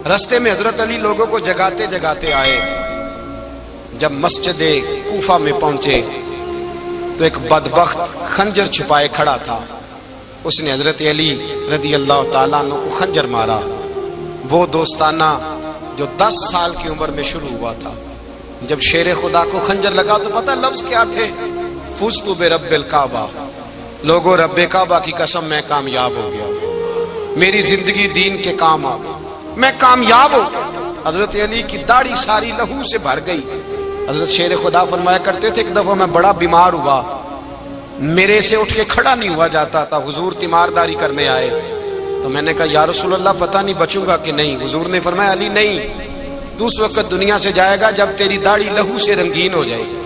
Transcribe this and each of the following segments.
رستے میں حضرت علی لوگوں کو جگاتے جگاتے آئے. جب مسجد کوفہ میں پہنچے تو ایک بدبخت خنجر چھپائے کھڑا تھا. اس نے حضرت علی رضی اللہ تعالیٰ عنہ کو خنجر مارا. وہ دوستانہ جو 10 سال کی عمر میں شروع ہوا تھا. جب شیر خدا کو خنجر لگا تو پتہ لفظ کیا تھے؟ فزت برب الکعبہ. لوگوں رب کعبہ کی قسم میں کامیاب ہو گیا, میری زندگی دین کے کام آ گئی, میں کامیاب ہو گیا. حضرت علی کی داڑھی ساری لہو سے بھر گئی. حضرت شیر خدا فرمایا کرتے تھے ایک دفعہ میں بڑا بیمار ہوا, میرے سے اٹھ کے کھڑا نہیں ہوا جاتا تھا. حضور تیمارداری کرنے آئے تو میں نے کہا یا رسول اللہ پتہ نہیں بچوں گا کہ نہیں. حضور نے فرمایا علی نہیں, تو اس وقت دنیا سے جائے گا جب تیری داڑھی لہو سے رنگین ہو جائے گی.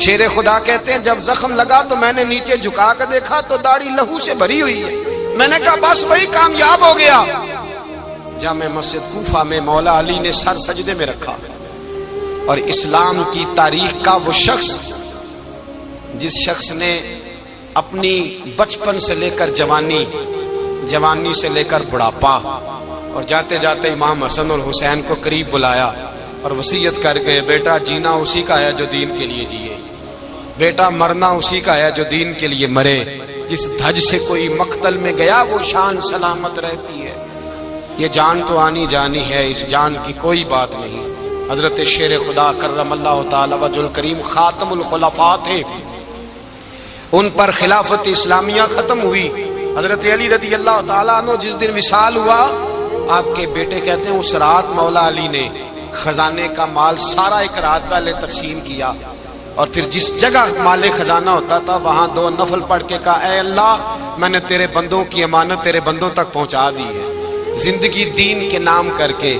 شیر خدا کہتے ہیں جب زخم لگا تو میں نے نیچے جھکا کر دیکھا تو داڑھی لہو سے بھری ہوئی ہے. میں نے کہا بس وہی کامیاب ہو گیا. جامع مسجد کوفہ میں مولا علی نے سر سجدے میں رکھا اور اسلام کی تاریخ کا وہ شخص جس شخص نے اپنی بچپن سے لے کر جوانی, جوانی سے لے کر بڑھاپا, اور جاتے جاتے امام حسن اور حسین کو قریب بلایا اور وصیت کر گئے بیٹا جینا اسی کا ہے جو دین کے لیے جیے, بیٹا مرنا اسی کا ہے جو دین کے لیے مرے. جس دھج سے کوئی مقتل میں گیا وہ شان سلامت رہتی ہے. یہ جان تو آنی جانی ہے, اس جان کی کوئی بات نہیں. حضرت شیر خدا کرم اللہ تعالی وجہ الکریم خاتم الخلفاء تھے, ان پر خلافت اسلامیہ ختم ہوئی. حضرت علی رضی اللہ تعالیٰ عنہ جس دن وصال ہوا, آپ کے بیٹے کہتے ہیں اس رات مولا علی نے خزانے کا مال سارا ایک رات پہلے تقسیم کیا, اور پھر جس جگہ مال خزانہ ہوتا تھا وہاں 2 نفل پڑھ کے کہا اے اللہ میں نے تیرے بندوں کی امانت تیرے بندوں تک پہنچا دی ہے. زندگی دین کے نام کر کے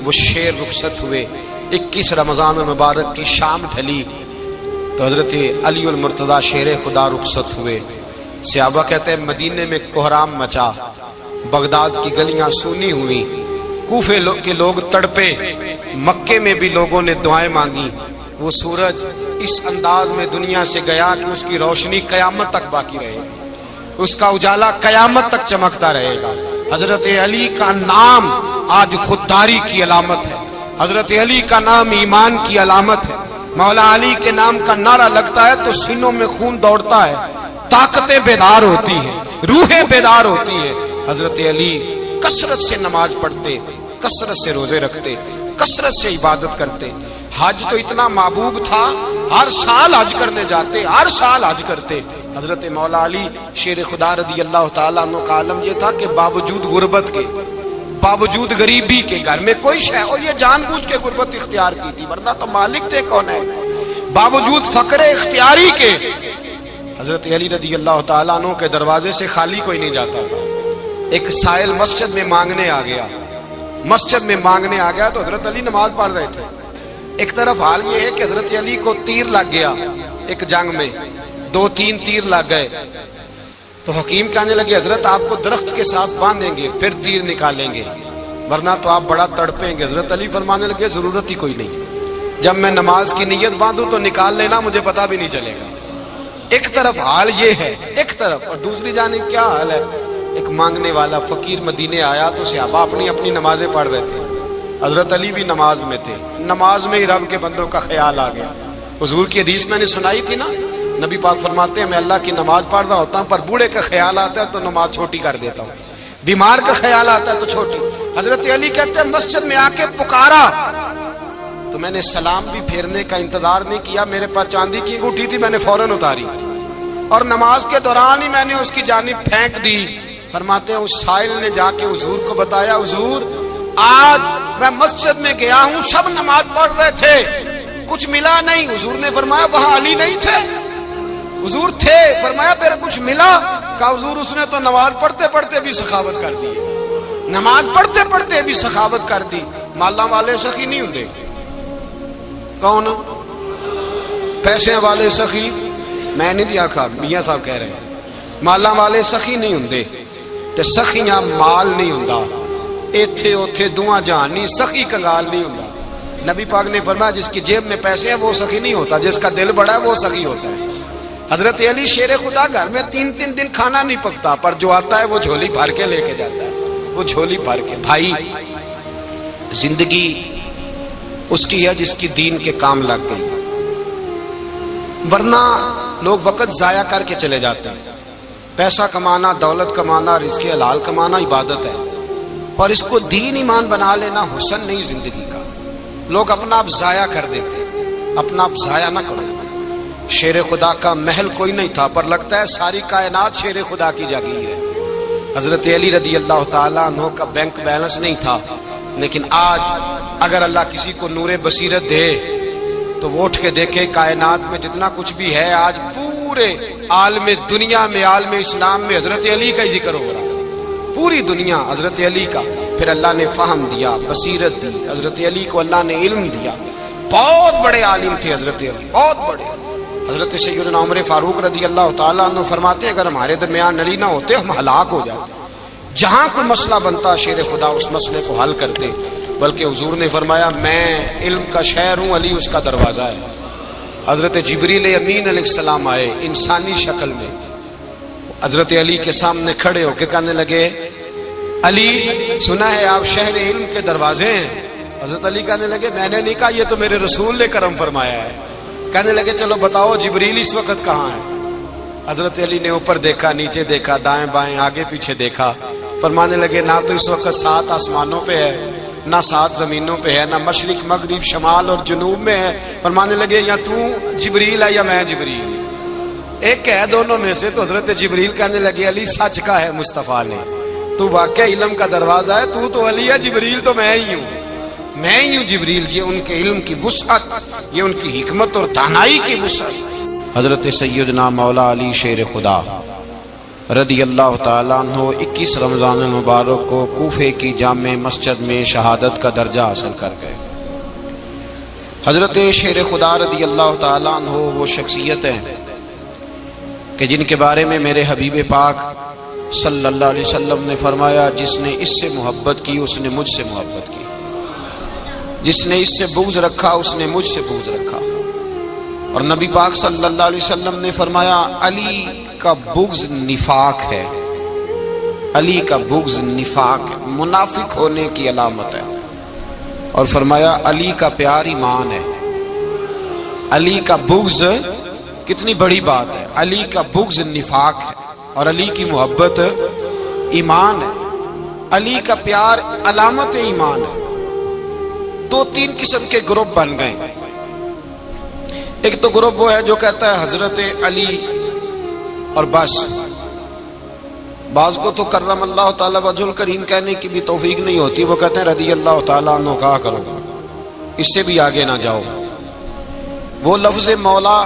وہ شیر رخصت ہوئے. 21 رمضان المبارک کی شام ڈھلی تو حضرت علی المرتضیٰ شیر خدا رخصت ہوئے. صحابہ کہتے ہیں مدینے میں کوہرام مچا, بغداد کی گلیاں سونی ہوئی, کوفے کے لوگ تڑپے, مکے میں بھی لوگوں نے دعائیں مانگی. وہ سورج اس انداز میں دنیا سے گیا کہ اس کی روشنی قیامت تک باقی رہے گی, اس کا اجالا قیامت تک چمکتا رہے گا. حضرت علی کا نام آج خودداری کی علامت ہے, حضرت علی کا نام ایمان کی علامت ہے. مولا علی کے نام کا نعرہ لگتا ہے تو سینوں میں خون دوڑتا ہے, طاقتیں بیدار ہوتی ہیں, روحیں بیدار ہوتی ہیں. حضرت علی کثرت سے نماز پڑھتے, کثرت سے روزے رکھتے, کثرت سے عبادت کرتے. حج تو اتنا محبوب تھا, ہر سال حج کرنے جاتے, ہر سال حج کرتے. حضرت مولا علی شیر خدا رضی اللہ تعالیٰ عنہ کا عالم یہ تھا کہ باوجود غربت کے, باوجود غریبی کے, گھر میں کوئی شے, اور یہ جان بوجھ کے غربت اختیار کی تھی ورنہ تو مالک تھے کون ہے, باوجود فقر اختیاری کے حضرت علی رضی اللہ تعالیٰ عنہ کے دروازے سے خالی کوئی نہیں جاتا تھا. ایک سائل مسجد میں مانگنے آ گیا, مسجد میں مانگنے آ گیا تو حضرت علی نماز پڑھ رہے تھے. ایک طرف حال یہ ہے کہ حضرت علی کو تیر لگ گیا ایک جنگ میں, 2-3 تیر لگ گئے تو حکیم کہنے لگے حضرت آپ کو درخت کے ساتھ باندھیں گے پھر تیر نکالیں گے ورنہ تو آپ بڑا تڑپیں گے. حضرت علی فرمانے لگے ضرورت ہی کوئی نہیں, جب میں نماز کی نیت باندھوں تو نکال لینا, مجھے پتا بھی نہیں چلے گا. ایک طرف حال یہ ہے ایک طرف, اور دوسری جانب کیا حال ہے, ایک مانگنے والا فقیر مدینے آیا تو صحابہ اپنی اپنی نمازیں پڑھ رہے تھے, حضرت علی بھی نماز میں تھے. نماز میں ہی رب کے بندوں کا خیال آ گیا. حضور کی حدیث میں نے سنائی تھی نا, نبی پاک فرماتے ہیں میں اللہ کی نماز پڑھ رہا ہوتا ہوں پر بوڑھے کا خیال آتا ہے تو نماز چھوٹی کر دیتا ہوں, بیمار کا خیال آتا ہے تو چھوٹی. حضرت علی کہتے ہیں مسجد میں آ کے پکارا تو میں نے سلام بھی پھیرنے کا انتظار نہیں کیا, میرے پاس چاندی کی انگوٹھی تھی, میں نے فوراً اتاری اور نماز کے دوران ہی میں نے اس کی جانب پھینک دی. فرماتے ہیں اس سائل نے جا کے حضور کو بتایا حضور آج میں مسجد میں گیا ہوں, سب نماز پڑھ رہے تھے, کچھ ملا نہیں. حضور نے فرمایا وہاں علی نہیں تھے؟ حضور تھے. فرمایا پھر کچھ ملا؟ کہا حضور اس نے تو نماز پڑھتے پڑھتے بھی سخاوت کر دی, نماز پڑھتے پڑھتے بھی سخاوت کر دی. مالاں والے سخی نہیں ہوندے, کون پیسے والے سخی, میں نہیں آکھا میاں صاحب کہہ رہے ہیں, مالاں والے سخی نہیں ہوندے تے سخیاں مال نہیں ہوندا, ایتھے اوتھے دعا جہان نہیں, سخی کنگال نہیں ہوندا. نبی پاک نے فرمایا جس کی جیب میں پیسے ہیں وہ سخی نہیں ہوتا, جس کا دل بڑا ہے وہ سخی ہوتا ہے. حضرت علی شیر خدا گھر میں 3 دن کھانا نہیں پکتا پر جو آتا ہے وہ جھولی بھر کے لے کے جاتا ہے, وہ جھولی بھر کے. بھائی زندگی اس کی ہے جس کی دین کے کام لگ گئی، ورنہ لوگ وقت ضائع کر کے چلے جاتے ہیں۔ پیسہ کمانا، دولت کمانا، رزق حلال کمانا عبادت ہے، اور اس کو دین ایمان بنا لینا حسن نہیں زندگی کا۔ لوگ اپنا آپ ضائع کر دیتے، اپنا آپ ضائع نہ کرو۔ شیر خدا کا محل کوئی نہیں تھا، پر لگتا ہے ساری کائنات شیر خدا کی جاگیر ہے۔ حضرت علی رضی اللہ تعالیٰ عنہ کا بینک بیلنس نہیں تھا، لیکن آج اگر اللہ کسی کو نور بصیرت دے تو وہ اٹھ کے دیکھے کائنات میں جتنا کچھ بھی ہے، آج پورے عالم دنیا میں، عالم اسلام میں حضرت علی کا ہی ذکر ہو رہا ہے، پوری دنیا حضرت علی کا۔ پھر اللہ نے فہم دیا، بصیرت دی، حضرت علی کو اللہ نے علم دیا۔ بہت بڑے عالم تھے حضرت علی، بہت بڑے۔ حضرت سیدنا عمر فاروق رضی اللہ تعالیٰ عنہ فرماتے ہیں اگر ہمارے درمیان علی نہ ہوتے ہم ہلاک ہو جاتے۔ جہاں کوئی مسئلہ بنتا شیر خدا اس مسئلے کو حل کرتے، بلکہ حضور نے فرمایا میں علم کا شہر ہوں، علی اس کا دروازہ ہے۔ حضرت جبریل امین علیہ السلام آئے انسانی شکل میں، حضرت علی کے سامنے کھڑے ہو کے کہنے لگے علی سنا ہے آپ شہر علم کے دروازے ہیں۔ حضرت علی کہنے لگے میں نے نہیں کہا، یہ تو میرے رسول نے کرم فرمایا ہے۔ کہنے لگے چلو بتاؤ جبریل اس وقت کہاں ہے؟ حضرت علی نے اوپر دیکھا، نیچے دیکھا، دائیں بائیں، آگے پیچھے دیکھا، فرمانے لگے نہ تو اس وقت 7 آسمانوں پہ ہے، نہ 7 زمینوں پہ ہے، نہ مشرق مغرب شمال اور جنوب میں ہے۔ فرمانے لگے یا تو جبریل ہے یا میں جبریل، ایک ہے دونوں میں سے۔ تو حضرت جبریل کہنے لگے علی سچ کا ہے مصطفیٰ نے، تو واقع علم کا دروازہ ہے، تو علی ہے، جبریل تو میں ہی ہوں، میں ہی ہوں جبریل۔ یہ ان کے علم کی وسعت، یہ ان کی حکمت اور دانائی کی وسعت۔ حضرت سیدنا مولا علی شیر خدا رضی اللہ تعالیٰ عنہ 21 رمضان المبارک کو کوفے کی جامع مسجد میں شہادت کا درجہ حاصل کر گئے۔ حضرت شیر خدا رضی اللہ تعالیٰ عنہ وہ شخصیت ہیں کہ جن کے بارے میں میرے حبیب پاک صلی اللہ علیہ وسلم نے فرمایا جس نے اس سے محبت کی اس نے مجھ سے محبت کی، جس نے اس سے بغض رکھا اس نے مجھ سے بغض رکھا۔ اور نبی پاک صلی اللہ علیہ وسلم نے فرمایا علی کا بغض نفاق ہے، علی کا بغض نفاق ہے، منافق ہونے کی علامت ہے۔ اور فرمایا علی کا پیار ایمان ہے، علی کا بغض کتنی بڑی بات ہے، علی کا بغض نفاق ہے اور علی کی محبت ایمان ہے، علی کا پیار علامت ایمان ہے۔ 2-3 قسم کے گروپ بن گئے۔ ایک تو گروپ وہ ہے جو کہتا ہے حضرت علی اور بس، بعض کو تو کرم اللہ تعالیٰ وجہ الکریم کہنے کی بھی توفیق نہیں ہوتی، وہ کہتے ہیں رضی اللہ تعالیٰ عنہ کہا کرو، اس سے بھی آگے نہ جاؤ۔ وہ لفظ مولا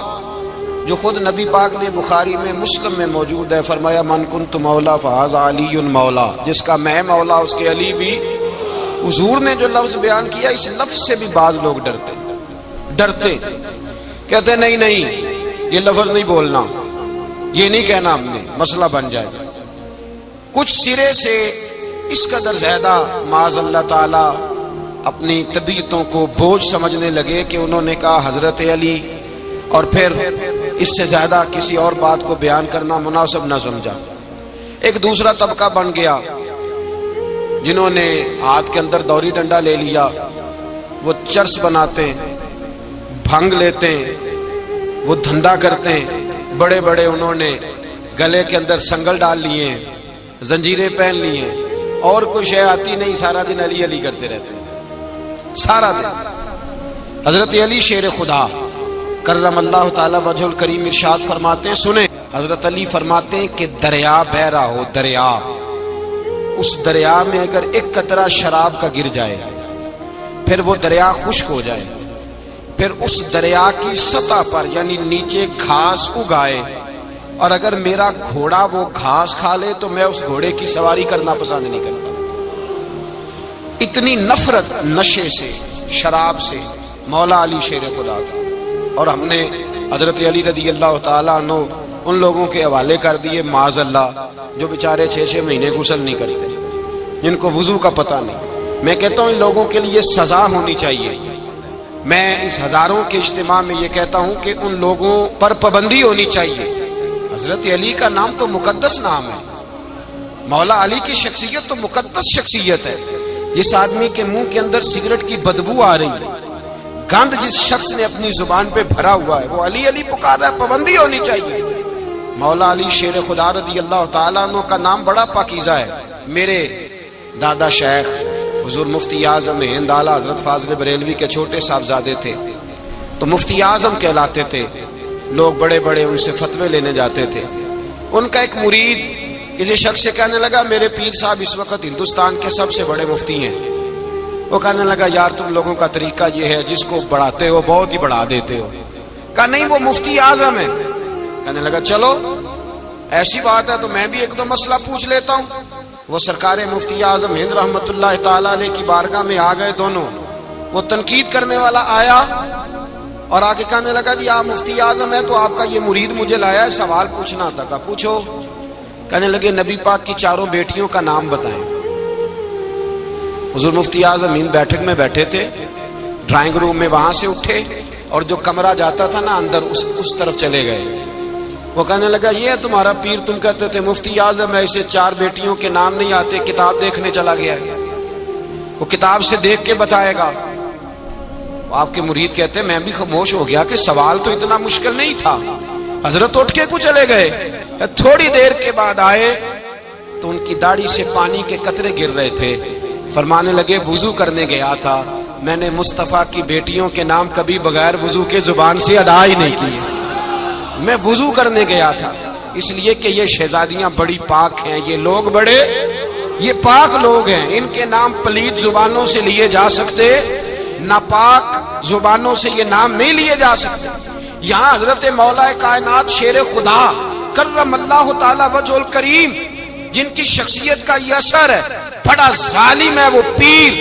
جو خود نبی پاک نے بخاری میں مسلم میں موجود ہے، فرمایا من کنت مولا فہذا علی مولا، جس کا میں مولا اس کے علی بھی۔ حضور نے جو لفظ بیان کیا اس لفظ سے بھی بعض لوگ ڈرتے کہتے ہیں نہیں یہ لفظ نہیں بولنا، یہ نہیں کہنا، ہم نے مسئلہ بن جائے گا۔ کچھ سرے سے اس قدر زیادہ معاذ اللہ تعالی اپنی طبیعتوں کو بوجھ سمجھنے لگے کہ انہوں نے کہا حضرت علی، اور پھر اس سے زیادہ کسی اور بات کو بیان کرنا مناسب نہ سمجھا۔ ایک دوسرا طبقہ بن گیا جنہوں نے ہاتھ کے اندر دوری ڈنڈا لے لیا، وہ چرس بناتے ہیں، بھنگ لیتے ہیں، وہ دھندا کرتے ہیں، بڑے بڑے انہوں نے گلے کے اندر سنگل ڈال لیے ہیں، زنجیریں پہن لی ہیں، اور کوئی شے آتی نہیں، سارا دن علی علی کرتے رہتے ہیں سارا دن۔ حضرت علی شیر خدا کرم اللہ تعالی وجہ الکریم ارشاد فرماتے ہیں، سنیں حضرت علی فرماتے ہیں کہ دریا بہ رہا ہو، دریا، اس دریا میں اگر ایک قطرہ شراب کا گر جائے پھر وہ دریا خشک ہو جائے، پھر اس دریا کی سطح پر یعنی نیچے گھاس اگائے، اور اگر میرا گھوڑا وہ گھاس کھا لے تو میں اس گھوڑے کی سواری کرنا پسند نہیں کرتا۔ اتنی نفرت نشے سے، شراب سے مولا علی شیر خدا کا۔ اور ہم نے حضرت علی رضی اللہ تعالیٰ عنہ ان لوگوں کے حوالے کر دیے معاذ اللہ جو بیچارے 6 مہینے غسل نہیں کرتے، جن کو وضو کا پتہ نہیں۔ میں کہتا ہوں ان لوگوں کے لیے سزا ہونی چاہیے۔ میں اس ہزاروں کے اجتماع میں یہ کہتا ہوں کہ ان لوگوں پر پابندی ہونی چاہیے۔ حضرت علی کا نام تو مقدس نام ہے، مولا علی کی شخصیت تو مقدس شخصیت ہے، جس آدمی کے منہ کے اندر سگریٹ کی بدبو آ رہی ہے، گند جس شخص نے اپنی زبان پہ بھرا ہوا ہے، وہ علی علی پکار رہا ہے، پابندی ہونی چاہیے۔ مولا علی شیر خدا رضی اللہ تعالیٰ عنہ کا نام بڑا پاکیزہ ہے۔ میرے دادا شیخ حضور مفتی اعظم ہند اعلیٰ حضرت فاضل بریلوی کے چھوٹے صاحبزادے تھے، تو مفتی اعظم کہلاتے تھے، لوگ بڑے بڑے ان سے فتوے لینے جاتے تھے۔ ان کا ایک مرید کسی شخص سے کہنے لگا میرے پیر صاحب اس وقت ہندوستان کے سب سے بڑے مفتی ہیں۔ وہ کہنے لگا یار تم لوگوں کا طریقہ یہ ہے، جس کو بڑھاتے ہو بہت ہی بڑھا دیتے ہو۔ کہا نہیں وہ مفتی اعظم ہے۔ کہنے لگا چلو ایسی بات ہے تو میں بھی ایک دو مسئلہ پوچھ لیتا ہوں۔ وہ سرکار مفتی اعظم ہند رحمت اللہ تعالیٰ علیہ کی بارگاہ میں آ گئے دونوں۔ وہ تنقید کرنے والا آیا اور آگے کہنے لگا جی آپ مفتی اعظم ہے تو آپ کا یہ مرید مجھے لایا ہے، سوال پوچھنا تھا۔ کہا پوچھو۔ کہنے لگے نبی پاک کی چاروں بیٹیوں کا نام بتائیں۔ حضور مفتی اعظم ہند بیٹھک میں بیٹھے تھے، ڈرائنگ روم میں وہاں سے اٹھے اور جو کمرہ جاتا تھا نا اندر اس طرف چلے گئے۔ وہ کہنے لگا یہ ہے تمہارا پیر، تم کہتے تھے مفتی اعظم ہے، اسے چار بیٹیوں کے نام نہیں آتے، کتاب دیکھنے چلا گیا ہے، وہ کتاب سے دیکھ کے بتائے گا۔ آپ کے مرید کہتے ہیں میں بھی خاموش ہو گیا کہ سوال تو اتنا مشکل نہیں تھا۔ حضرت اٹھ کے کو چلے گئے۔ تھوڑی دیر کے بعد آئے تو ان کی داڑھی سے پانی کے قطرے گر رہے تھے۔ فرمانے لگے وضو کرنے گیا تھا، میں نے مصطفیٰ کی بیٹیوں کے نام کبھی بغیر وضو کے زبان سے ادا ہی نہیں کیے۔ میں وضو کرنے گیا تھا اس لیے کہ یہ شہزادیاں بڑی پاک ہیں، یہ لوگ بڑے یہ پاک لوگ ہیں، ان کے نام پلید زبانوں سے لیے جا سکتے، ناپاک زبانوں سے یہ نام نہیں لیے جا سکتے۔ یہاں حضرت مولا کائنات شیر خدا کرم اللہ تعالی وجہ الکریم جن کی شخصیت کا یہ اثر ہے، بڑا ظالم ہے وہ پیر،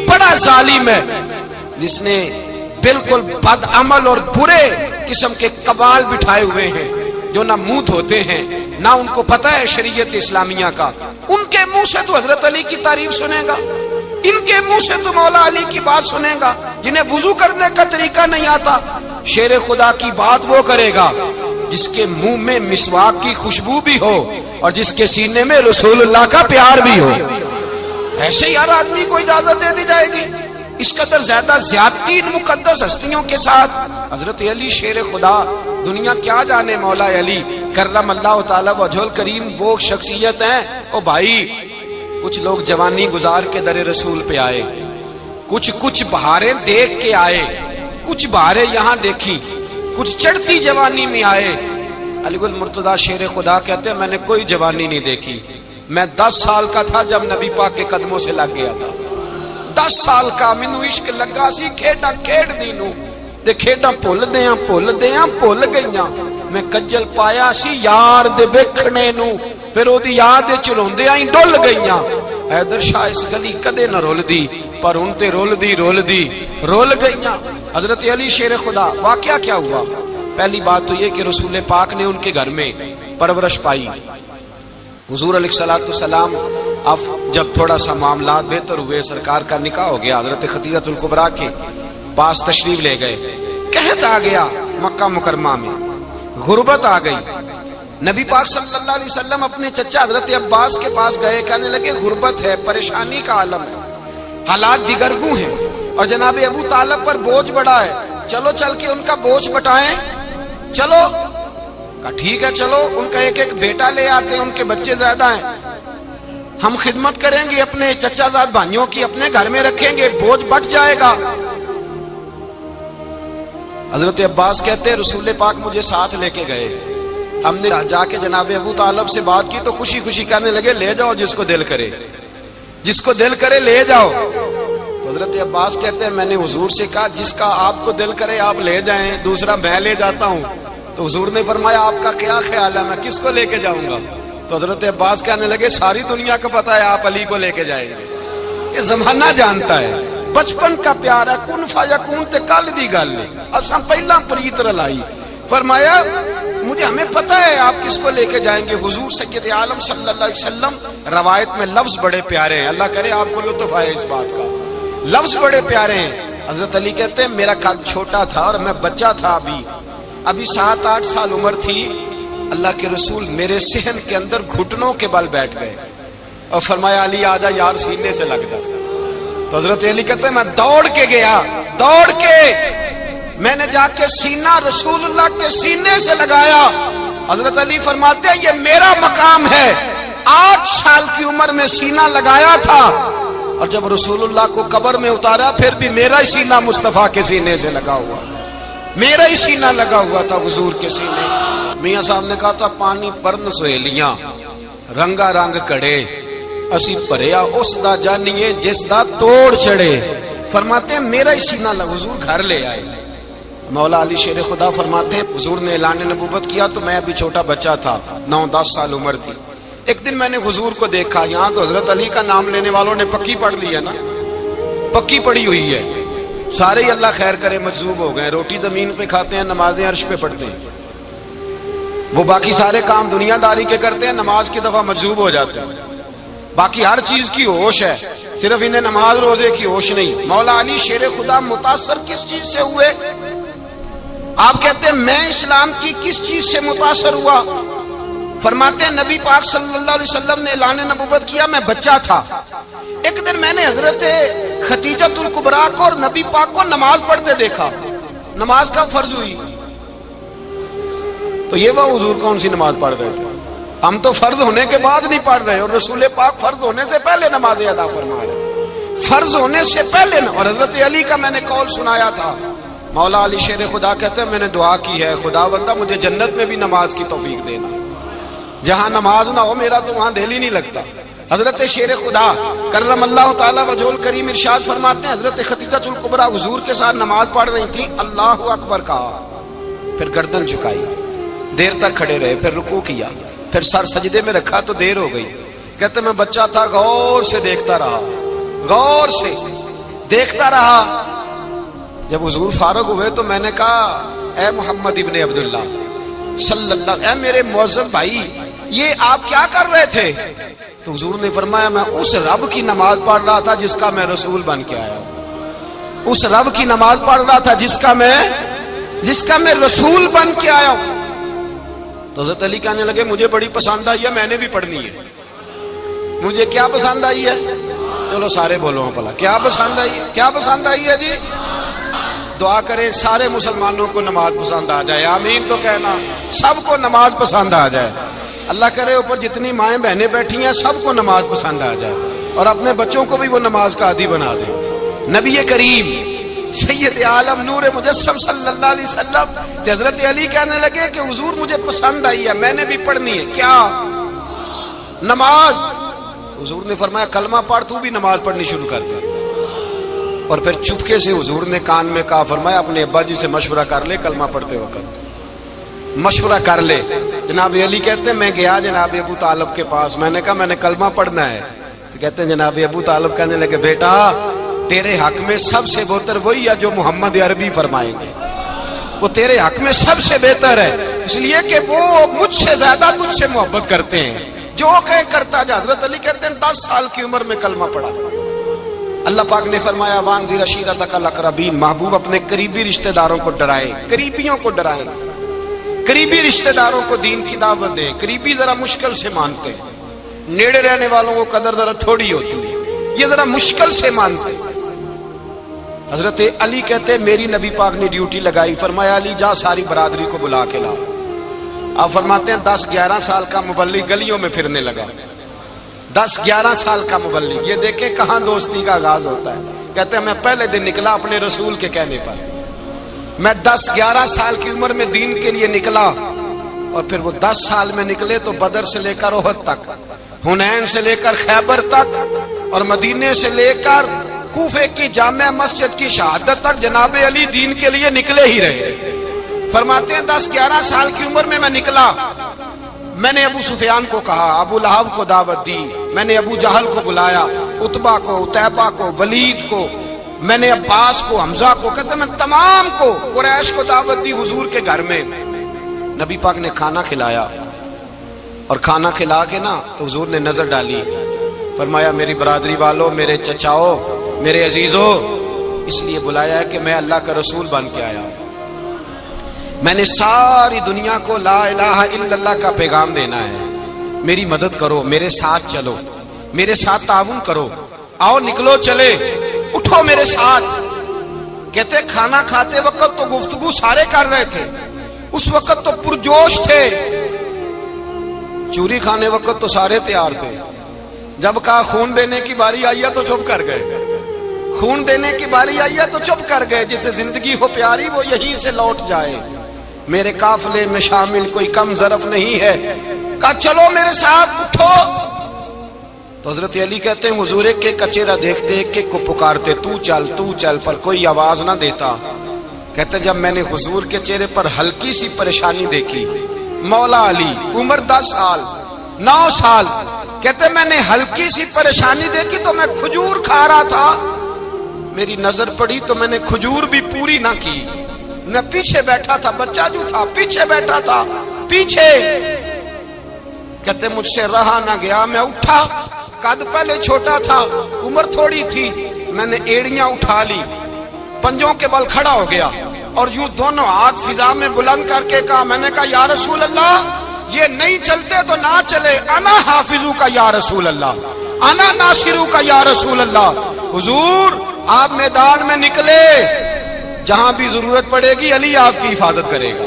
بڑا ظالم ہے جس نے بالکل بد عمل اور برے قسم کے قبال بٹھائے ہوئے ہیں، جو نہ منہ دھوتے ہیں نہ ان کو پتہ ہے شریعت اسلامیہ کا۔ ان کے منہ سے تو حضرت علی کی تعریف سنے گا، ان کے منہ سے تو مولا علی کی بات سنے گا، جنہیں وضو کرنے کا طریقہ نہیں آتا۔ شیر خدا کی بات وہ کرے گا جس کے منہ میں مسواک کی خوشبو بھی ہو اور جس کے سینے میں رسول اللہ کا پیار بھی ہو۔ ایسے ہی ہر آدمی کو اجازت دے دی جائے گی؟ اس قدر زیادہ زیادتی ان مقدس ہستیوں کے ساتھ۔ حضرت علی شیر خدا، دنیا کیا جانے مولا علی کرم اللہ تعالی وجہ الکریم وہ شخصیت ہیں۔ او بھائی کچھ لوگ جوانی گزار کے در رسول پہ آئے، کچھ بہاریں دیکھ کے آئے، کچھ بہاریں یہاں دیکھی، کچھ چڑھتی جوانی میں آئے۔ علی گل مرتضیٰ شیر خدا کہتے ہیں میں نے کوئی جوانی نہیں دیکھی، میں 10 سال کا تھا جب نبی پاک کے قدموں سے لگ گیا تھا۔ 10 سال کا مینوں عشق لگا سی، کھیڈاں کھیڈ دی نو تے کھیڈاں بھول گئیاں، میں کجل پایا سی یار دے ویکھنے نو، پھر او دی یاد وچ روندیاں ہی ڈل گئیاں۔ حیدر شاہ اس گلی کدے نہ رول دی، پر ہن تے رول دی رول گئیاں۔ حضرت علی شیر خدا، واقعہ کیا ہوا؟ پہلی بات تو یہ کہ رسول پاک نے ان کے گھر میں پرورش پائی۔ حضور علیہ الصلوۃ والسلام اب جب تھوڑا سا معاملات بہتر ہوئے، سرکار کا نکاح ہو گیا، حضرت خدیجہ الکبریٰ کے پاس تشریف لے گئے۔ قحط آ گیا مکہ مکرمہ میں، غربت آ گئی۔ نبی پاک صلی اللہ علیہ وسلم اپنے چچا حضرت عباس کے پاس گئے، کہنے لگے غربت ہے، پریشانی کا عالم ہے، حالات دیگرگوں ہیں اور جناب ابو طالب پر بوجھ بڑا ہے، چلو چل کے ان کا بوجھ بٹائیں۔ چلو کہا ٹھیک ہے چلو، ان کا ایک ایک بیٹا لے آتے ہیں، ان کے بچے زیادہ ہیں، ہم خدمت کریں گے اپنے چچا زاد بھائیوں کی، اپنے گھر میں رکھیں گے، بوجھ بٹ جائے گا۔ حضرت عباس کہتے ہیں رسول پاک مجھے ساتھ لے کے گئے، ہم نے جا کے جناب ابو طالب سے بات کی تو خوشی خوشی کہنے لگے لے جاؤ جس کو دل کرے، جس کو دل کرے لے جاؤ۔ حضرت عباس کہتے ہیں میں نے حضور سے کہا جس کا آپ کو دل کرے آپ لے جائیں، دوسرا میں لے جاتا ہوں۔ تو حضور نے فرمایا آپ کا کیا خیال ہے، میں کس کو لے کے جاؤں گا؟ تو حضرت عباس کہنے لگے ساری دنیا کو پتا ہے آپ علی کو لے کے جائیں گے، یہ زمانہ جانتا ہے، بچپن کا پیار ہے، کن فیکون تے کل دی گل ہے، اب ہم پہلا پریت رلائی۔ فرمایا مجھے ہمیں پتہ ہے آپ کس کو لے کے جائیں گے، حضور سید عالم صلی اللہ علیہ وسلم۔ روایت میں لفظ بڑے پیارے ہیں، اللہ کرے آپ کو لطف آئے اس بات کا، لفظ بڑے پیارے ہیں۔ حضرت علی کہتے ہیں میرا قد چھوٹا تھا اور میں بچہ تھا، ابھی 7-8 سال عمر تھی، اللہ کے رسول میرے صحن کے اندر گھٹنوں کے بل بیٹھ گئے اور فرمایا علی آجا یار سینے سے لگ جا۔ تو حضرت علی کہتے ہیں میں دوڑ کے گیا، دوڑ کے میں نے جا کے سینہ رسول اللہ کے سینے سے لگایا۔ حضرت علی فرماتے ہیں یہ میرا مقام ہے، 8 سال کی عمر میں سینہ لگایا تھا، اور جب رسول اللہ کو قبر میں اتارا پھر بھی میرا ہی سینہ مصطفیٰ کے سینے سے لگا ہوا، میرا ہی سینہ لگا ہوا تھا حضور کے سینے۔ میاں صاحب نے کہا تھا پانی پرن سہیلیاں رنگا رنگ کڑے، اسی بھریا اس دا جانیے جس دا توڑ چڑھے۔ فرماتے ہیں میرا ہی سینہ لگا، حضور گھر لے آئے۔ مولا علی شیر خدا فرماتے ہیں حضور نے اعلان نبوت کیا تو میں ابھی چھوٹا بچہ تھا، 9-10 سال عمر تھی۔ ایک دن میں نے حضور کو دیکھا، یہاں تو حضرت علی کا نام لینے والوں نے پکی پڑھ لی ہے نا، پکی پڑی ہوئی ہے، سارے ہی اللہ خیر کرے مجذوب ہو گئے، روٹی زمین پہ کھاتے ہیں، نمازیں عرش پہ پڑھتے ہیں، وہ باقی سارے کام دنیا داری کے کرتے ہیں، نماز کی دفعہ مجذوب ہو جاتے ہیں، باقی ہر چیز کی ہوش ہے، صرف انہیں نماز روزے کی ہوش نہیں۔ مولا علی شیر خدا متاثر کس چیز سے ہوئے؟ آپ کہتے ہیں میں اسلام کی کس چیز سے متاثر ہوا؟ فرماتے ہیں نبی پاک صلی اللہ علیہ وسلم نے اعلان نبوت کیا، میں بچہ تھا، ایک دن میں نے حضرت خدیجہ الکبریٰ کو اور نبی پاک کو نماز پڑھتے دیکھا۔ نماز کا فرض ہوئی تو یہ وہ حضور کون سی نماز پڑھ رہے تھے؟ ہم تو فرض ہونے کے بعد نہیں پڑھ رہے، اور رسول پاک فرض ہونے سے پہلے نماز ادا فرما رہے، فرض ہونے سے پہلے۔ اور حضرت علی کا میں نے قول سنایا تھا، مولا علی شیر خدا کہتے ہیں میں نے دعا کی ہے خدا بندہ مجھے جنت میں بھی نماز کی توفیق دینا، جہاں نماز نہ ہو میرا تو وہاں دل ہی نہیں لگتا۔ حضرت شیر خدا کرم اللہ تعالی وجہ الکریم ارشاد فرماتے ہیں حضرت خدیجہ الکبریٰ حضور کے ساتھ نماز پڑھ رہی تھیں، اللہ اکبر کہا، پھر گردن جھکائی، دیر تک کھڑے رہے، پھر رکوع کیا، پھر سر سجدے میں رکھا تو دیر ہو گئی۔ کہتے میں بچہ تھا، غور سے دیکھتا رہا، غور سے دیکھتا رہا۔ جب حضور فارغ ہوئے تو میں نے کہا اے محمد ابن عبداللہ صلی اللہ، اے میرے معزز بھائی یہ آپ کیا کر رہے تھے؟ تو حضور نے فرمایا میں اس رب کی نماز پڑھ رہا تھا جس کا میں رسول بن کے آیا ہوں، اس رب کی نماز پڑھ رہا تھا جس کا میں رسول بن کے آیا ہوں۔ تو حضرت علی کہنے لگے مجھے بڑی پسند آئی ہے، میں نے بھی پڑھنی ہے۔ مجھے کیا پسند آئی ہے؟ چلو سارے بولو پلا، کیا پسند آئی ہے؟ کیا پسند آئی ہے جی؟ دعا کریں سارے مسلمانوں کو نماز پسند آ جائے، آمین تو کہنا، سب کو نماز پسند آ جائے۔ اللہ کرے اوپر جتنی مائیں بہنیں بیٹھی ہیں سب کو نماز پسند آ جائے، اور اپنے بچوں کو بھی وہ نماز کا عادی بنا دیں۔ نبی کریم سید عالم نور مجسم صلی اللہ علیہ وسلم سے حضرت علی کہنے لگے کہ حضور مجھے پسند آئی ہے، میں نے بھی پڑھنی ہے، کیا؟ نماز۔ حضور نے فرمایا کلمہ پڑھ، تو بھی نماز پڑھنی شروع کر دے۔ اور پھر چپکے سے حضور نے کان میں کہا، فرمایا اپنے ابا جی سے مشورہ کر لے، کلمہ پڑھتے وقت مشورہ کر لے۔ جناب علی کہتے ہیں میں گیا جناب ابو طالب کے پاس، میں نے کہا میں نے کلمہ پڑھنا ہے، تو کہتے ہیں جناب ابو طالب کہنے لگے بیٹا تیرے حق میں سب سے بہتر وہی ہے جو محمد عربی فرمائیں گے، وہ تیرے حق میں سب سے بہتر ہے، اس لیے کہ وہ مجھ سے زیادہ تجھ سے محبت کرتے ہیں، جو کہے کرتا جا۔ حضرت علی کہتے ہیں 10 سال کی عمر میں کلمہ پڑھا۔ اللہ پاک نے فرمایا وانذر عشیرتک الاقربین، محبوب اپنے قریبی رشتہ داروں کو ڈرائیں، قریبیوں کو ڈرائیں، قریبی رشتہ داروں کو دین کی دعوت دیں۔ قریبی ذرا مشکل سے مانتے ہیں، نیڑے رہنے والوں کو قدر ذرا تھوڑی ہوتی ہے، یہ ذرا مشکل سے مانتے ہیں۔ حضرت علی کہتے ہیں میری نبی پاک نے ڈیوٹی لگائی، فرمایا علی جا ساری برادری کو بلا کے لا۔ آپ فرماتے ہیں 10-11 سال کا مبلغ گلیوں میں پھرنے لگا، 10-11 سال کا مبلغ، یہ دیکھیں کہاں دوستی کا آغاز ہوتا ہے۔ کہتے ہیں میں پہلے دن نکلا اپنے رسول کے کہنے پر، میں 10-11 سال کی عمر میں دین کے لیے نکلا، اور پھر وہ 10 سال میں نکلے تو بدر سے لے کر احد تک، حنین سے لے کر خیبر تک، اور مدینے سے لے کر کوفے کی جامع مسجد کی شہادت تک جناب علی دین کے لیے نکلے ہی رہے۔ فرماتے ہیں 10-11 سال کی عمر میں نکلا، میں نے ابو سفیان کو کہا، ابو لہب کو دعوت دی، میں نے ابو جہل کو بلایا، عتبہ کو، عتیبہ کو، ولید کو، میں نے عباس کو، حمزہ کو، کہتے میں تمام کو، قریش کو دعوت دی حضور کے گھر میں۔ نبی پاک نے کھانا کھلایا، اور کھانا کھلا کے نا تو حضور نے نظر ڈالی، فرمایا میری برادری والوں، میرے چچاؤ، میرے عزیزو، اس لیے بلایا ہے کہ میں اللہ کا رسول بن کے آیا ہوں، میں نے ساری دنیا کو لا الہ الا اللہ کا پیغام دینا ہے، میری مدد کرو، میرے ساتھ چلو، میرے ساتھ تعاون کرو، آؤ نکلو چلے۔ اٹھو میرے ساتھ. کہتے کھانا کھاتے وقت تو گفتگو سارے کر رہے تھے, اس وقت تو پرجوش تھے, چوری کھانے وقت تو سارے تیار تھے. جب کہا خون دینے کی باری آئی ہے تو چپ کر گئے, خون دینے کی باری آئی ہے تو چپ کر گئے. جسے زندگی ہو پیاری وہ یہیں سے لوٹ جائے, میرے قافلے میں شامل کوئی کم ظرف نہیں ہے. کہا چلو میرے ساتھ اٹھو. تو حضرت علی کہتے ہیں حضور ایک ایک کا چہرہ دیکھتے ایک ایک کو پکارتے, تو چل, پر کوئی آواز نہ دیتا. کہتے جب میں نے حضور کے چہرے پر ہلکی سی پریشانی دیکھی, مولا علی عمر 10 سال 9 سال, کہتے میں نے ہلکی سی پریشانی دیکھی تو میں کھجور کھا رہا تھا, میری نظر پڑی تو میں نے کھجور بھی پوری نہ کی. میں پیچھے بیٹھا تھا, بچہ جو تھا پیچھے بیٹھا تھا, پیچھے. کہتے مجھ سے رہا نہ گیا, میں اٹھا. قد پہلے چھوٹا تھا, عمر تھوڑی تھی, میں نے ایڑیاں اٹھا لی, پنجوں کے بل کھڑا ہو گیا اور یوں دونوں ہاتھ فضا میں بلند کر کے کہا, میں نے کہا یا رسول اللہ یہ نہیں چلتے تو نہ چلے, انا حافظو کا یا رسول اللہ, انا ناصرو کا یا رسول اللہ. حضور آپ میدان میں نکلے, جہاں بھی ضرورت پڑے گی علی آپ کی حفاظت کرے گا.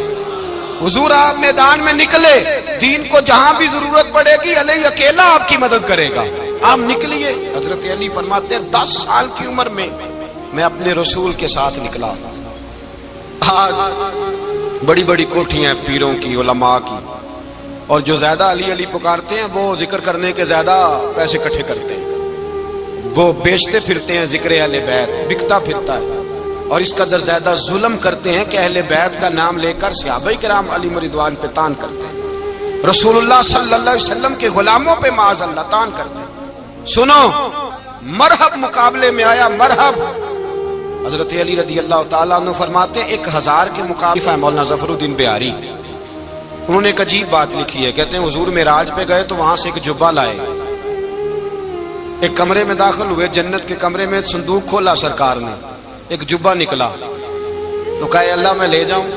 حضور آپ میدان میں نکلے, دین کو جہاں بھی ضرورت پڑے گی علی اکیلا آپ کی مدد کرے گا. آپ نکلیے. حضرت علی فرماتے ہیں 10 سال کی عمر میں میں اپنے رسول کے ساتھ نکلا. آج بڑی بڑی کوٹھیاں پیروں کی, علماء کی, اور جو زیادہ علی علی پکارتے ہیں وہ ذکر کرنے کے زیادہ پیسے اکٹھے کرتے ہیں, وہ بیچتے پھرتے ہیں ذکر اہل بیت, بکتا پھرتا ہے, اور اس قدر زیادہ ظلم کرتے ہیں کہ اہل بیت کا نام لے کر صحابہ کرام علی رضوان پہ تان کرتے ہیں, رسول اللہ صلی اللہ علیہ وسلم کے غلاموں پہ معاذ اللہ تان کرتے ہیں. سنو, مرحب مقابلے میں آیا, مرحب. حضرت علی رضی اللہ تعالیٰ عنہ فرماتے ہیں 1000 کے مقابلے مولانا ظفر الدین بہاری, انہوں نے ایک عجیب بات لکھی ہے. کہتے ہیں حضور معراج پہ گئے تو وہاں سے ایک جبہ لائے, ایک کمرے میں داخل ہوئے, جنت کے کمرے میں صندوق کھولا سرکار نے, ایک جبہ نکلا تو کہا اللہ میں لے جاؤں.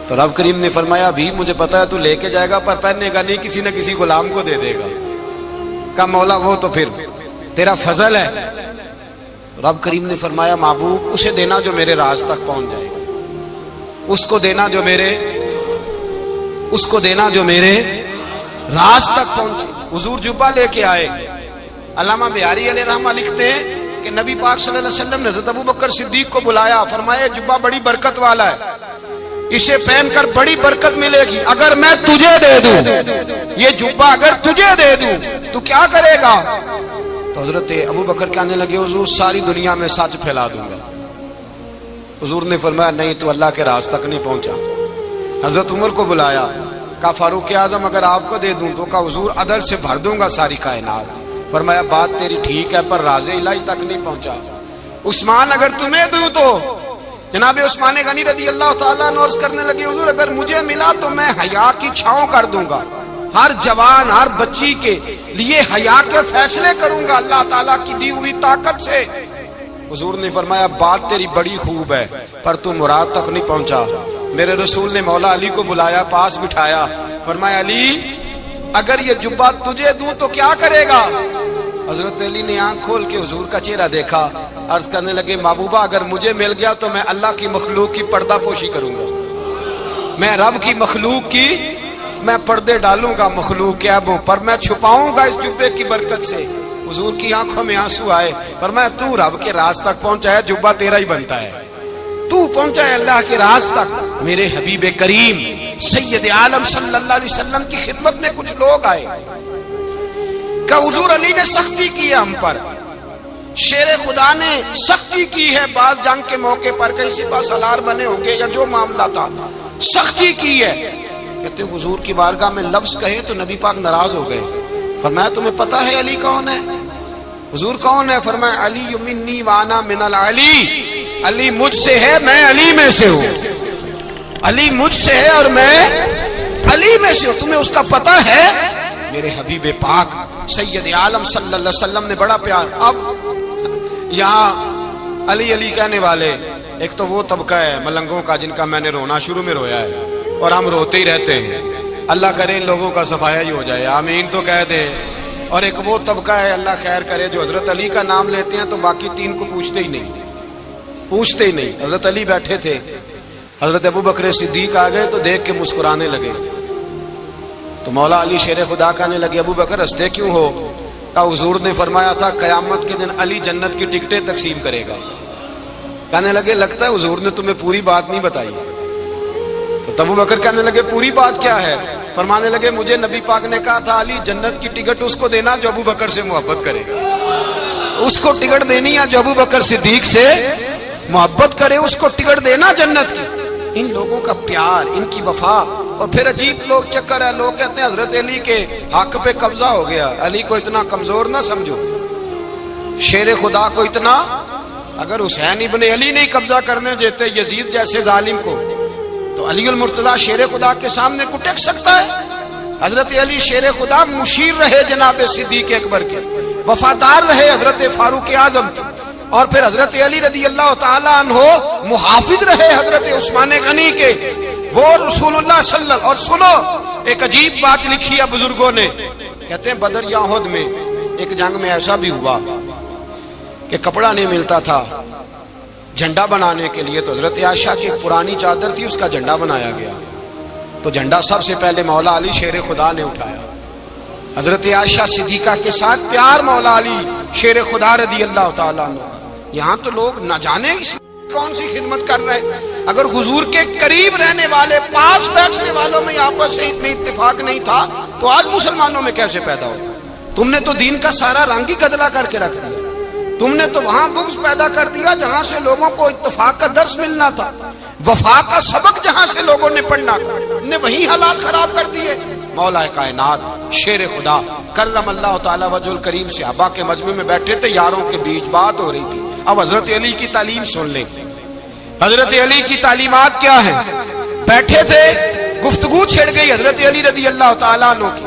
تو رب کریم نے فرمایا بھی مجھے پتا ہے تو لے کے جائے گا پر پہننے کا نہیں, کسی نہ کسی غلام کو دے دے گا. کہا مولا وہ تو پھر تیرا فضل ہے. رب کریم نے فرمایا محبوب اسے دینا جو میرے راز تک پہنچ جائے, اس کو دینا جو میرے راز تک پہنچے. حضور جبہ لے کے آئے. علامہ بہاری علیہ رحمہ لکھتے ہیں کہ نبی پاک صلی اللہ علیہ وسلم نے حضرت ابوبکر صدیق کو بلایا, فرمایا جبہ بڑی برکت والا ہے, اسے پہن کر بڑی برکت ملے گی. اگر میں تجھے دے دوں یہ جبہ, اگر تجھے دے دوں تو کیا کرے گا؟ تو حضرت ابوبکر کہنے لگے حضور ساری دنیا میں سچ پھیلا دوں گا. حضور نے فرمایا نہیں تو اللہ کے راز تک نہیں پہنچا. حضرت عمر کو بلایا, کہا فاروق اعظم اگر آپ کو دے دوں تو کہا حضور عدل سے بھر دوں گا ساری کائنات. فرمایا بات تیری ٹھیک ہے پر راز الہی تک نہیں پہنچا. عثمان اگر تمہیں دوں تو جناب عثمان غنی رضی اللہ تعالیٰ عنہ عرض کرنے لگے حضور اگر مجھے ملا تو میں حیا کی چھاؤں کر دوں گا, ہر جوان ہر بچی کے لیے حیا کے فیصلے کروں گا اللہ تعالیٰ کی دی ہوئی طاقت سے. حضور نے فرمایا بات تیری بڑی خوب ہے پر تو مراد تک نہیں پہنچا. میرے رسول نے مولا علی کو بلایا, پاس بٹھایا, فرمایا علی اگر یہ جبہ تجھے دوں تو کیا کرے گا؟ حضرت علی نے آنکھ کھول کے حضور کا چہرہ دیکھا, عرض کرنے لگے محبوبہ اگر مجھے مل گیا تو میں اللہ کی مخلوق کی پردہ پوشی کروں گا, میں رب کی مخلوق کی میں پردے ڈالوں گا مخلوق کے عیبوں پر, میں چھپاؤں گا اس جبے کی برکت سے. حضور کی آنکھوں میں آنسو آئے, فرمایا تو رب کے راز تک پہنچا ہے, جبہ تیرا ہی بنتا ہے, تو پہنچا ہے اللہ کے راز تک. میرے حبیب کریم سید عالم صلی اللہ علیہ وسلم کی خدمت میں کچھ لوگ آئے کہ حضور علی نے سختی کی ہے ہم پر, شیر خدا نے سختی کی ہے, بعض جنگ کے موقع پر کہیں سپاہ سالار بنے ہوں گے یا جو معاملہ تھا سختی کی ہے. کہتے حضور کی بارگاہ میں لفظ کہے تو نبی پاک ناراض ہو گئے. فرمایا تمہیں پتا ہے علی کون ہے؟ حضور کون ہے؟ فرمایا علی منی وانا من العلی, علی مجھ سے ہے میں علی میں سے ہوں, علی مجھ سے ہے اور میں علی میں سے ہوں. تمہیں اس کا پتہ ہے؟ میرے حبیب پاک سید عالم صلی اللہ علیہ وسلم نے بڑا پیار. اب یہاں علی علی کہنے والے ایک تو وہ طبقہ ہے ملنگوں کا جن کا میں نے رونا شروع میں رویا ہے اور ہم روتے ہی رہتے ہیں. اللہ کرے ان لوگوں کا صفایا ہی ہو جائے, آمین تو کہہ دیں. اور ایک وہ طبقہ ہے اللہ خیر کرے جو حضرت علی کا نام لیتے ہیں تو باقی تین کو پوچھتے ہی نہیں. حضرت علی بیٹھے تھے, حضرت ابو بکر صدیق آ گئے تو دیکھ کے مسکرانے لگے. تو مولا علی شیر خدا کہنے لگے ابو بکر ہنستے کیوں ہو؟ کہا حضور نے فرمایا تھا قیامت کے دن علی جنت کی ٹکٹیں تقسیم کرے گا. کہنے لگے لگتا ہے حضور نے تمہیں پوری بات نہیں بتائی. تو ابو بکر کہنے لگے پوری بات کیا ہے؟ فرمانے لگے مجھے نبی پاک نے کہا تھا علی جنت کی ٹکٹ اس کو دینا جو ابو بکر سے محبت کرے گا. اس کو ٹکٹ دینی ہے جو ابو بکر صدیق سے محبت کرے, اس کو ٹکٹ دینا جنت کی. ان لوگوں کا پیار, ان کی وفا. اور پھر عجیب لوگ چکر ہے, لوگ کہتے ہیں حضرت علی کے حق پہ قبضہ ہو گیا. علی کو اتنا کمزور نہ سمجھو, شیر خدا کو اتنا. اگر حسین ابن علی نہیں قبضہ کرنے دیتے یزید جیسے ظالم کو, تو علی المرتضیٰ شیر خدا کے سامنے کو ٹک سکتا ہے؟ حضرت علی شیر خدا مشیر رہے جناب صدیق اکبر کے, وفادار رہے حضرت فاروق اعظم کے, اور پھر حضرت علی رضی اللہ تعالیٰ عنہ محافظ رہے حضرت عثمان غنی کے. وہ رسول اللہ صلی اللہ. اور سنو ایک عجیب بات لکھی ہے بزرگوں نے, کہتے ہیں بدر یا احد میں ایک جنگ میں ایسا بھی ہوا کہ کپڑا نہیں ملتا تھا جھنڈا بنانے کے لیے, تو حضرت عائشہ کی ایک پرانی چادر تھی, اس کا جھنڈا بنایا گیا. تو جھنڈا سب سے پہلے مولا علی شیر خدا نے اٹھایا. حضرت عائشہ صدیقہ کے ساتھ پیار مولا علی شیر خدا رضی اللہ تعالیٰ عنہ. یہاں تو لوگ نہ جانے کون سی خدمت کر رہے ہیں. اگر حضور کے قریب رہنے والے, پاس بیٹھنے والوں میں آپس سے اتنے اتفاق نہیں تھا تو آج مسلمانوں میں کیسے پیدا ہو؟ تم نے تو دین کا سارا رنگ ہی گدلا کر کے رکھ دیا. تم نے تو وہاں بغض پیدا کر دیا جہاں سے لوگوں کو اتفاق کا درس ملنا تھا, وفا کا سبق جہاں سے لوگوں نے پڑھنا تھا, نے وہی حالات خراب کر دیے. مولا کائنات شیر خدا کرم اللہ تعالی وجہ الکریم صحابہ کے مجمع میں بیٹھے تھے, یاروں کے بیچ بات ہو رہی تھی. اب حضرت علی کی تعلیم سن لیں. حضرت علی کی تعلیمات کیا ہیں؟ بیٹھے تھے, گفتگو چھڑ گئی حضرت علی رضی اللہ تعالیٰ عنہ کی.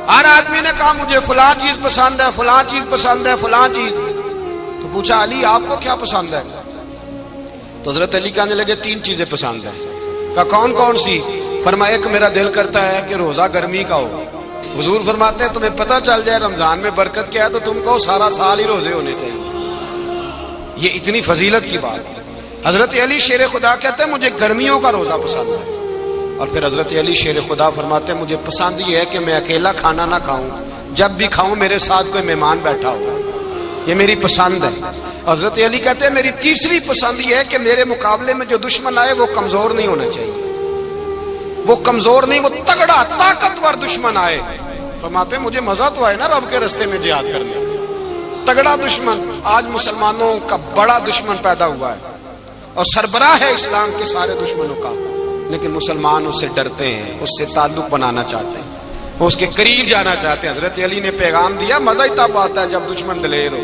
ہر آدمی نے کہا مجھے فلاں چیز پسند ہے, فلاں چیز پسند ہے, فلاں چیز. تو پوچھا علی آپ کو کیا پسند ہے؟ تو حضرت علی کہنے لگے تین چیزیں پسند ہیں. کہا کون کون سی؟ فرمایا ایک میرا دل کرتا ہے کہ روزہ گرمی کا ہو. حضور فرماتے ہیں تمہیں پتہ چل جائے رمضان میں برکت کیا ہے تو تم کو سارا سال ہی روزے ہونے چاہیے. یہ اتنی فضیلت کی بات. حضرت علی شیر خدا کہتے ہیں مجھے گرمیوں کا روزہ پسند ہے. اور پھر حضرت علی شیر خدا فرماتے ہیں مجھے پسند یہ ہے کہ میں اکیلا کھانا نہ کھاؤں, جب بھی کھاؤں میرے ساتھ کوئی مہمان بیٹھا ہو. یہ میری پسند ہے. حضرت علی کہتے ہیں میری تیسری پسند یہ ہے کہ میرے مقابلے میں جو دشمن آئے وہ کمزور نہیں ہونا چاہیے. وہ کمزور نہیں, وہ تگڑا طاقتور دشمن آئے. فرماتے ہیں مجھے مزہ تو آئے نا رب کے راستے میں جہاد کرنے. تگڑا دشمن. آج مسلمانوں کا بڑا دشمن پیدا ہوا ہے اور سربراہ ہے اسلام کے سارے دشمنوں کا, لیکن مسلمان اس سے ڈرتے ہیں, اس سے تعلق بنانا چاہتے ہیں, وہ اس کے قریب جانا چاہتے ہیں. حضرت علی نے پیغام دیا مزہ ہی تب آتا ہے جب دشمن دلیر ہو,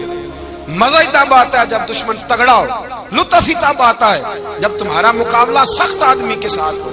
مزہ ہی تب آتا ہے جب دشمن تگڑا ہو, لطف ہی تب آتا ہے جب تمہارا مقابلہ سخت آدمی کے ساتھ ہو.